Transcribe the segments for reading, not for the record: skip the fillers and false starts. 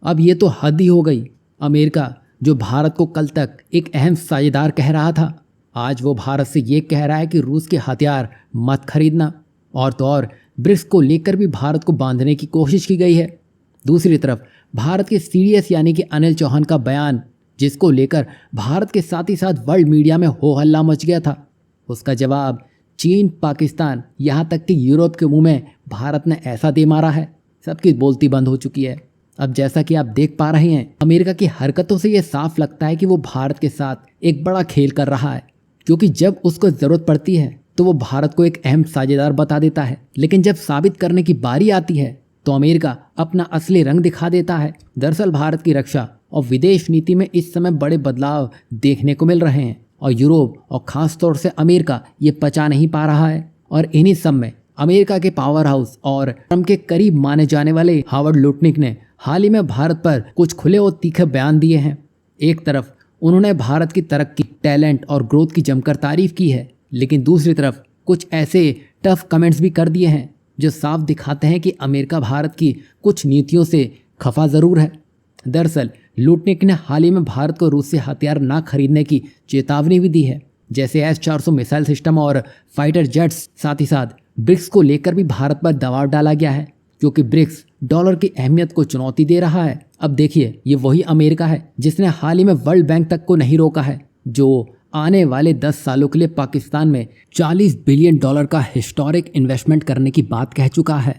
अब ये तो हद ही हो गई। अमेरिका जो भारत को कल तक एक अहम साझेदार कह रहा था, आज वो भारत से ये कह रहा है कि रूस के हथियार मत खरीदना। और तो और ब्रिक्स को लेकर भी भारत को बांधने की कोशिश की गई है। दूसरी तरफ भारत के सीडीएस यानी कि अनिल चौहान का बयान, जिसको लेकर भारत के साथ ही साथ वर्ल्ड मीडिया में हो हल्ला मच गया था, उसका जवाब चीन, पाकिस्तान, यहाँ तक कि यूरोप के मुंह में भारत ने ऐसा दे मारा है, सबकी बोलती बंद हो चुकी है। अब जैसा कि आप देख पा रहे हैं, अमेरिका की हरकतों से यह साफ लगता है कि वो भारत के साथ एक बड़ा खेल कर रहा है, क्योंकि जब उसको ज़रूरत पड़ती है तो वो भारत को एक अहम साझेदार बता देता है, लेकिन जब साबित करने की बारी आती है तो अमेरिका अपना असली रंग दिखा देता है। दरअसल भारत की रक्षा और विदेश नीति में इस समय बड़े बदलाव देखने को मिल रहे हैं और यूरोप और ख़ास तौर से अमेरिका ये पचा नहीं पा रहा है। और इन्हीं सब में अमेरिका के पावर हाउस और ट्रम्प के करीब माने जाने वाले हावर्ड लुटनिक ने हाल ही में भारत पर कुछ खुले और तीखे बयान दिए हैं। एक तरफ उन्होंने भारत की तरक्की, टैलेंट और ग्रोथ की जमकर तारीफ की है, लेकिन दूसरी तरफ कुछ ऐसे टफ कमेंट्स भी कर दिए हैं जो साफ दिखाते हैं कि अमेरिका भारत की कुछ नीतियों से खफा ज़रूर है। दरअसल लुटनिक ने हाल ही में भारत को रूस से हथियार ना खरीदने की चेतावनी भी दी है, जैसे S-400 मिसाइल सिस्टम और फाइटर जेट्स। साथ ही साथ ब्रिक्स को लेकर भी भारत पर दबाव डाला गया है, क्योंकि ब्रिक्स डॉलर की अहमियत को चुनौती दे रहा है। अब देखिए, ये वही अमेरिका है जिसने हाल ही में वर्ल्ड बैंक तक को नहीं रोका है, जो आने वाले 10 सालों के लिए पाकिस्तान में $40 बिलियन का हिस्टोरिक इन्वेस्टमेंट करने की बात कह चुका है।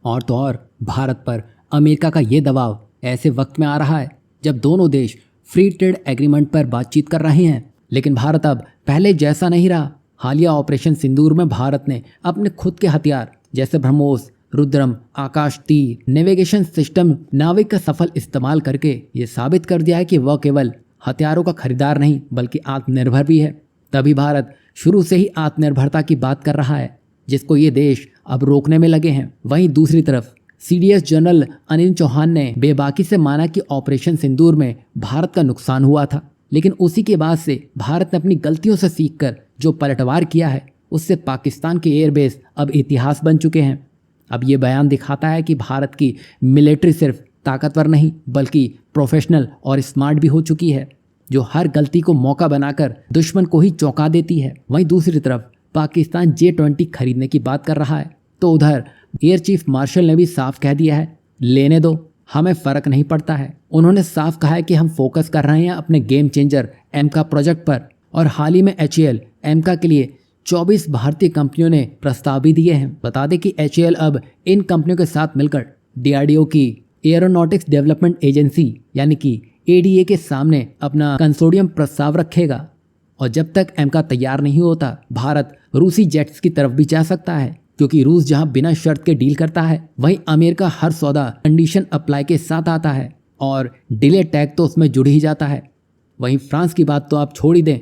और तो और भारत पर अमेरिका का ये दबाव ऐसे वक्त में आ रहा है जब दोनों देश फ्री ट्रेड एग्रीमेंट पर बातचीत कर रहे हैं, लेकिन भारत अब पहले जैसा नहीं रहा। हालिया ऑपरेशन सिंदूर में भारत ने अपने खुद के हथियार जैसे ब्रह्मोस, रुद्रम, आकाश तीर, नेविगेशन सिस्टम, नाविक का सफल इस्तेमाल करके ये साबित कर दिया है कि वह केवल हथियारों का खरीदार नहीं बल्कि आत्मनिर्भर भी है। तभी भारत शुरू से ही आत्मनिर्भरता की बात कर रहा है, जिसको ये देश अब रोकने में लगे हैं। वहीं दूसरी तरफ सीडीएस जनरल अनिल चौहान ने बेबाकी से माना कि ऑपरेशन सिंदूर में भारत का नुकसान हुआ था, लेकिन उसी के बाद से भारत ने अपनी गलतियों से सीखकर जो पलटवार किया है, उससे पाकिस्तान के एयरबेस अब इतिहास बन चुके हैं। अब ये बयान दिखाता है कि भारत की मिलिट्री सिर्फ ताकतवर नहीं बल्कि प्रोफेशनल और स्मार्ट भी हो चुकी है, जो हर गलती को मौका बनाकर दुश्मन को ही चौंका देती है। वहीं दूसरी तरफ पाकिस्तान J-20 खरीदने की बात कर रहा है, तो उधर एयर चीफ मार्शल ने भी साफ कह दिया है, लेने दो, हमें फ़र्क नहीं पड़ता है। उन्होंने साफ कहा है कि हम फोकस कर रहे हैं अपने गेम चेंजर एमका प्रोजेक्ट पर। और हाल ही में HAL एमका के लिए 24 भारतीय कंपनियों ने प्रस्ताव भी दिए हैं। बता दें कि HAL अब इन कंपनियों के साथ मिलकर DRDO की एरोनॉटिक्स डेवलपमेंट एजेंसी यानी कि ADA के सामने अपना कंसोर्डियम प्रस्ताव रखेगा। और जब तक एमका तैयार नहीं होता, भारत रूसी जेट्स की तरफ भी जा सकता है, क्योंकि रूस जहां बिना शर्त के डील करता है, वहीं अमेरिका हर सौदा कंडीशन अप्लाई के साथ आता है और डिले टैग तो उसमें जुड़ ही जाता है। वहीं फ्रांस की बात तो आप छोड़ ही दें,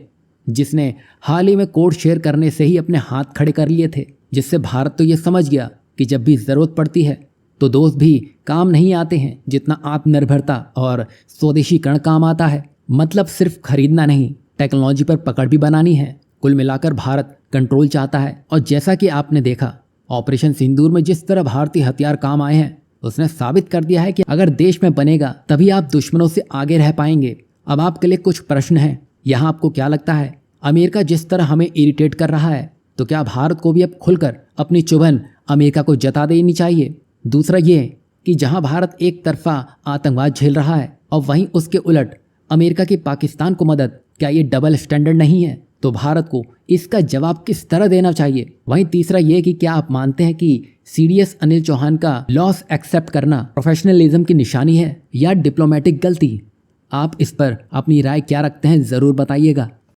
जिसने हाल ही में कोड शेयर करने से ही अपने हाथ खड़े कर लिए थे, जिससे भारत तो ये समझ गया कि जब भी ज़रूरत पड़ती है तो दोस्त भी काम नहीं आते हैं जितना आत्मनिर्भरता और स्वदेशीकरण काम आता है। मतलब सिर्फ खरीदना नहीं, टेक्नोलॉजी पर पकड़ भी बनानी है। कुल मिलाकर भारत कंट्रोल चाहता है। और जैसा कि आपने देखा, ऑपरेशन सिंदूर में जिस तरह भारतीय हथियार काम आए हैं, उसने साबित कर दिया है कि अगर देश में बनेगा तभी आप दुश्मनों से आगे रह पाएंगे। अब आपके लिए कुछ प्रश्न हैं, यहाँ आपको क्या लगता है? अमेरिका जिस तरह हमें इरिटेट कर रहा है, तो क्या भारत को भी अब खुलकर अपनी चुभन अमेरिका को जता देनी चाहिए? दूसरा ये कि जहां भारत एक तरफा आतंकवाद झेल रहा है और वहीं उसके उलट अमेरिका की पाकिस्तान को मदद, क्या ये डबल स्टैंडर्ड नहीं है? तो भारत को इसका जवाब किस तरह देना चाहिए? वहीं तीसरा ये कि क्या आप मानते हैं कि सीडीएस अनिल चौहान का लॉस एक्सेप्ट करना प्रोफेशनलिज्म की निशानी है या डिप्लोमेटिक गलती? आप इस पर अपनी राय क्या रखते हैं, ज़रूर बताइएगा।